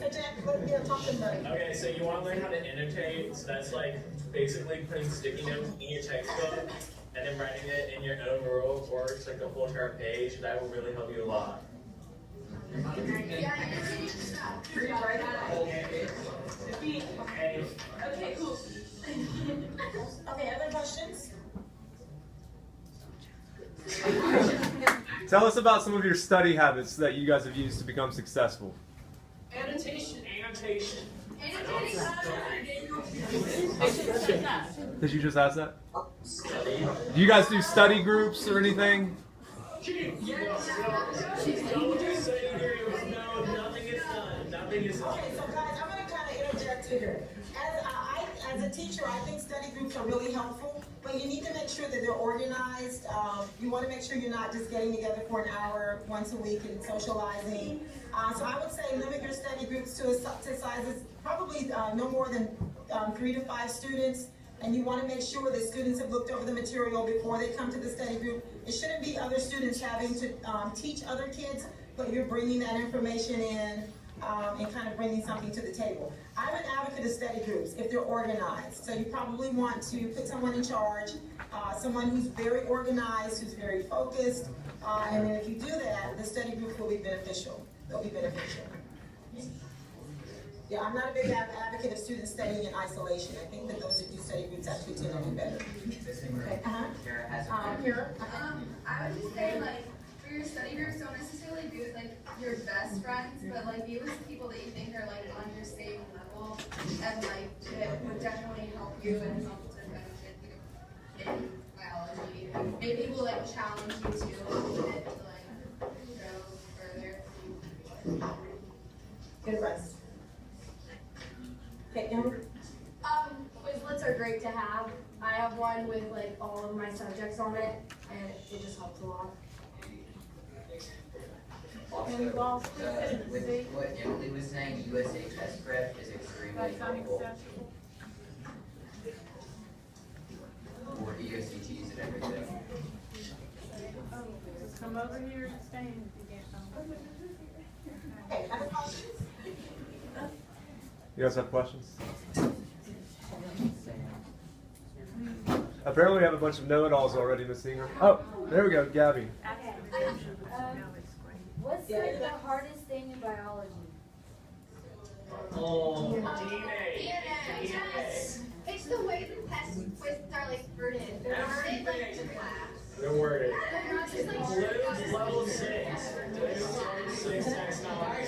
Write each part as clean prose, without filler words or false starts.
So Jack, talk to them. Okay, so you want to learn how to annotate. So that's like basically putting sticky notes in your textbook and then writing it in your own rules works, like a full chart page. That will really help you a lot. Okay, cool. Okay, other questions? Tell us about some of your study habits that you guys have used to become successful. Annotation. Did you just ask that? Do you guys do study groups or anything? Okay, so guys, I'm going to kind of interject here. As a teacher, I think study groups are really helpful, but you need to make sure that they're organized. You want to make sure you're not just getting together for an hour once a week and socializing. So I would say limit your study groups to sizes, probably no more than 3 to 5 students. And you want to make sure that students have looked over the material before they come to the study group. It shouldn't be other students having to teach other kids, but you're bringing that information in and kind of bringing something to the table. I'm an advocate of study groups if they're organized. So you probably want to put someone in charge, someone who's very organized, who's very focused, and then if you do that, the study group will be beneficial. They'll be beneficial. Yeah, I'm not a big advocate of students studying in isolation. I think that those who do study groups actually tend to do better. Okay. Kara has Kara? I would just say, like, for your study groups, don't necessarily be with, like, your best friends, but, like, be with people that you think are, like, on your same level, and, like, that would definitely help you and help to benefit you in biology. Maybe will, like, challenge you too a little bit to, like, go further. Good advice. Okay, Emma? Quizlets are great to have. I have one with like all of my subjects on it, and it just helps a lot. Also, with what Emily was saying, USA test prep is extremely helpful for EOCTs and everything. Just come over here and stand if you get something. Okay, other questions? You guys have questions? Apparently we have a bunch of know-it-alls already, Miss Ingram. Oh, there we go, Gabby. Okay. What's like the hardest thing in biology? DNA. It's the way the tests are, like, worded. They're worded, like, to class. They're worded. They're not just, like, Bloom's level 6. Bloom's 6 taxonomy.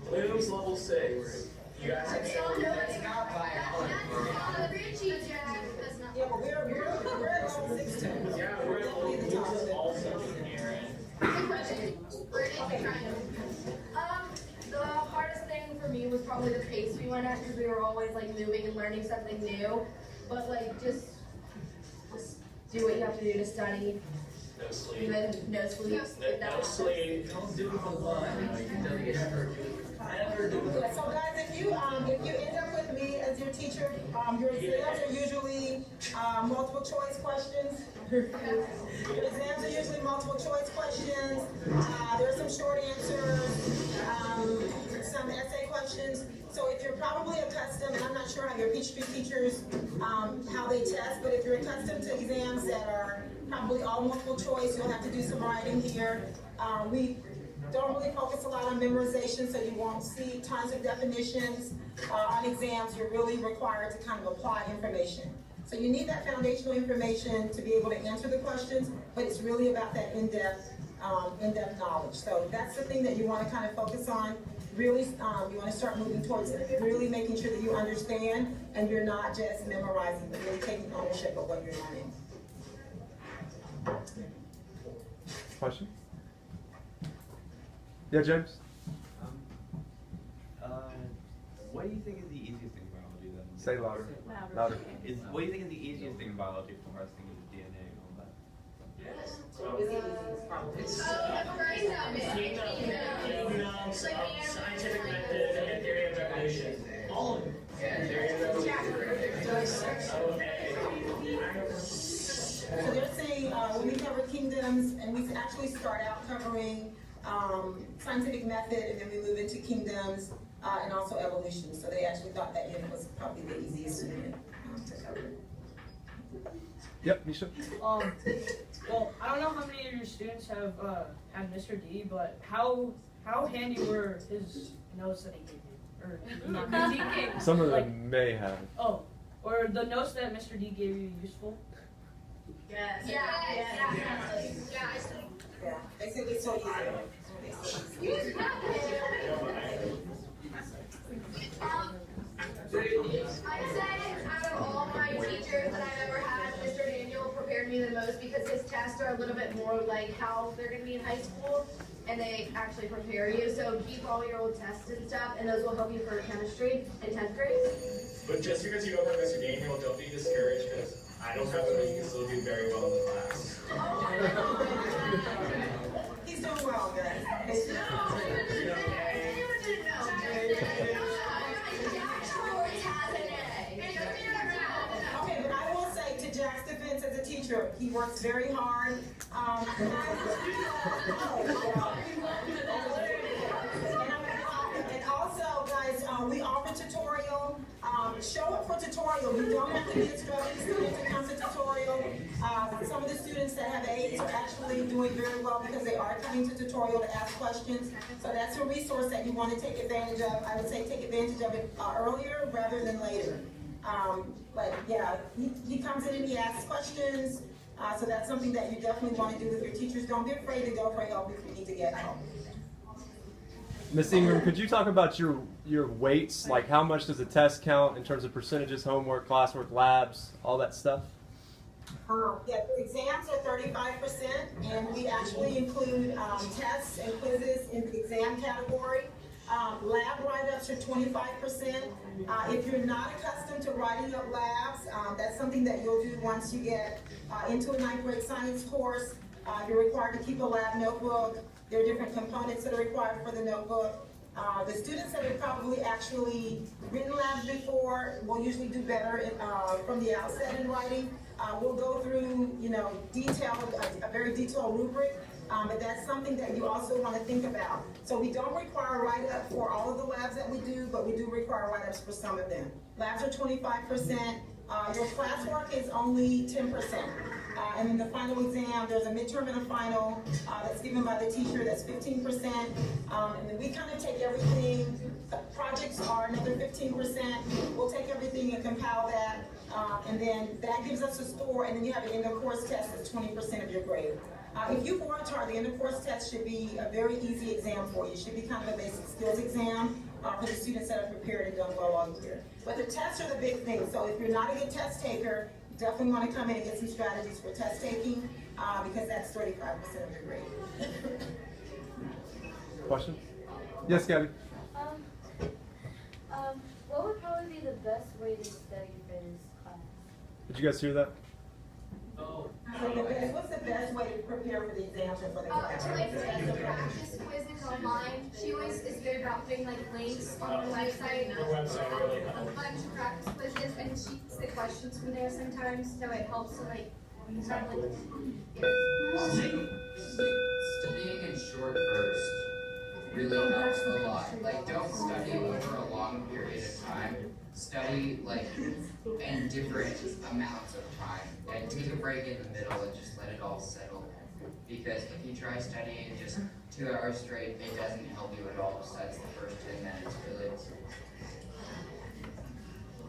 Bloom's level 6. You guys have it's not Richie, Jack. That's not. Yeah, but we're at level 6 too. Yeah, we're at level 6 also, Aaron. The hardest thing for me was probably the pace we went at, because we were always like moving and learning something new. But like just do what you have to do to study. No sleep. Even no sleep. No sleep. Don't do it for fun. Never do it. So guys, if you end up with me as your teacher, your exams are usually multiple choice questions. Your exams are usually multiple choice questions. There are some short answers, some essay questions. So if you're probably accustomed, and I'm not sure how your PhD teachers, how they test, but if you're accustomed to exams that are probably all multiple choice, you'll have to do some writing here. We don't really focus a lot on memorization, so you won't see tons of definitions. On exams, you're really required to kind of apply information. So you need that foundational information to be able to answer the questions, but it's really about that in-depth knowledge. So that's the thing that you want to kind of focus on. Really, you want to start moving towards it, really making sure that you understand and you're not just memorizing, but really taking ownership of what you're learning. Question? Yeah, James? What do you think is the easiest thing in biology then? Say louder. Louder. What do you think is the easiest thing in biology? The hardest thing is DNA and all that? Scientific method and theory of evolution. All of them. Theory of evolution. So they're saying when we cover kingdoms, and we actually start out covering scientific method, and then we move into kingdoms and also evolution. So they actually thought that unit was probably the easiest unit to cover. Yep, Misha. Well, I don't know how many of your students have had Mr. D, but how handy were his notes that he gave you? Or not he gave, Some of them like, may have. oh, or the notes that Mr. D gave you useful? Yes. Yeah, they said it's so easy. I'd say out of all my teachers that I've ever had, Mr. Daniel prepared me the most because his tests are a little bit more like how they're going to be in high school, and they actually prepare you. So keep all your old tests and stuff, and those will help you for chemistry in 10th grade. But just because you don't have Mr. Daniel, don't be discouraged because I don't have him, but you can still do very well in the class. He's doing well, guys. Okay, but I will say to Jack's defense as a teacher, he works very hard. And also, guys, we offer tutorial. Show up for tutorial. You don't have to be a struggling student to come to tutorial. Some of the students that have A's are actually doing very well because they are coming to tutorial to ask questions. So that's a resource that you want to take advantage of. I would say take advantage of it earlier rather than later. But yeah, he comes in and he asks questions. So that's something that you definitely want to do with your teachers. Don't be afraid to go for help if you need to get help. Miss Ingram, could you talk about your weights? Like how much does a test count in terms of percentages, homework, classwork, labs, all that stuff? Yeah, exams are 35%, and we actually include tests and quizzes in the exam category. Lab write-ups are 25%. If you're not accustomed to writing up labs, that's something that you'll do once you get into a 9th grade science course. You're required to keep a lab notebook. There are different components that are required for the notebook. The students that have probably actually written labs before will usually do better from the outset in writing. We'll go through, a very detailed rubric, but that's something that you also want to think about. So we don't require a write-up for all of the labs that we do, but we do require write-ups for some of them. Labs are 25%. Your classwork is only 10%. And in the final exam, there's a midterm and a final that's given by the teacher, that's 15%. And then we kind of take everything, projects are another 15%. We'll take everything and compile that. And then that gives us a score, and then you have an end-of-course test that's 20% of your grade. If you've worked hard, the end-of-course test should be a very easy exam for you. It should be kind of a basic skills exam for the students that are prepared and done well all year. But the tests are the big thing. So if you're not a good test taker, you definitely want to come in and get some strategies for test taking because that's 35% of your grade. Question? Yes, Gabby? What would probably be the best way to study for this class? Did you guys hear that? What's the best way to prepare for the exams or for the class? To take the practice quizzes online. She always is good about putting links on the website. Your website really A helps. bunch of practice quizzes, and she puts the questions from there sometimes, so it helps to Studying in short bursts really helps a lot. Like, don't study over a long period of time. Study, in different amounts of time. And take a break in the middle and just let it all settle. Because if you try studying just 2 hours straight, it doesn't help you at all. Besides the first 10 minutes, really.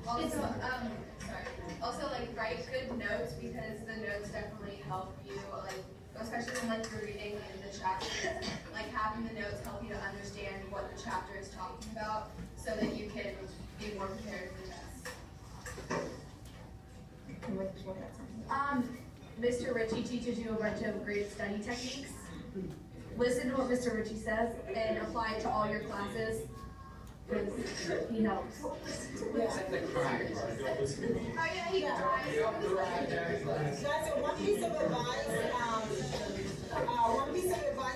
Also, write good notes because the notes definitely help you, especially when you're reading in the chapter. Having the notes help you to understand what the chapter is talking about, so that you can be more prepared for the test. Mr. Ritchie teaches you a bunch of great study techniques. Listen to what Mr. Ritchie says and apply it to all your classes because he helps. Guys, so one piece of advice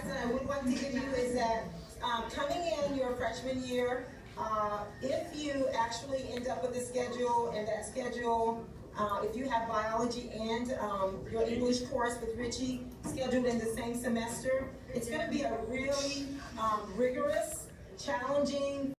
that I would like to give you is that coming in your freshman year, if you actually end up with a schedule and that schedule If you have biology and your English course with Richie scheduled in the same semester, it's going to be a really rigorous, challenging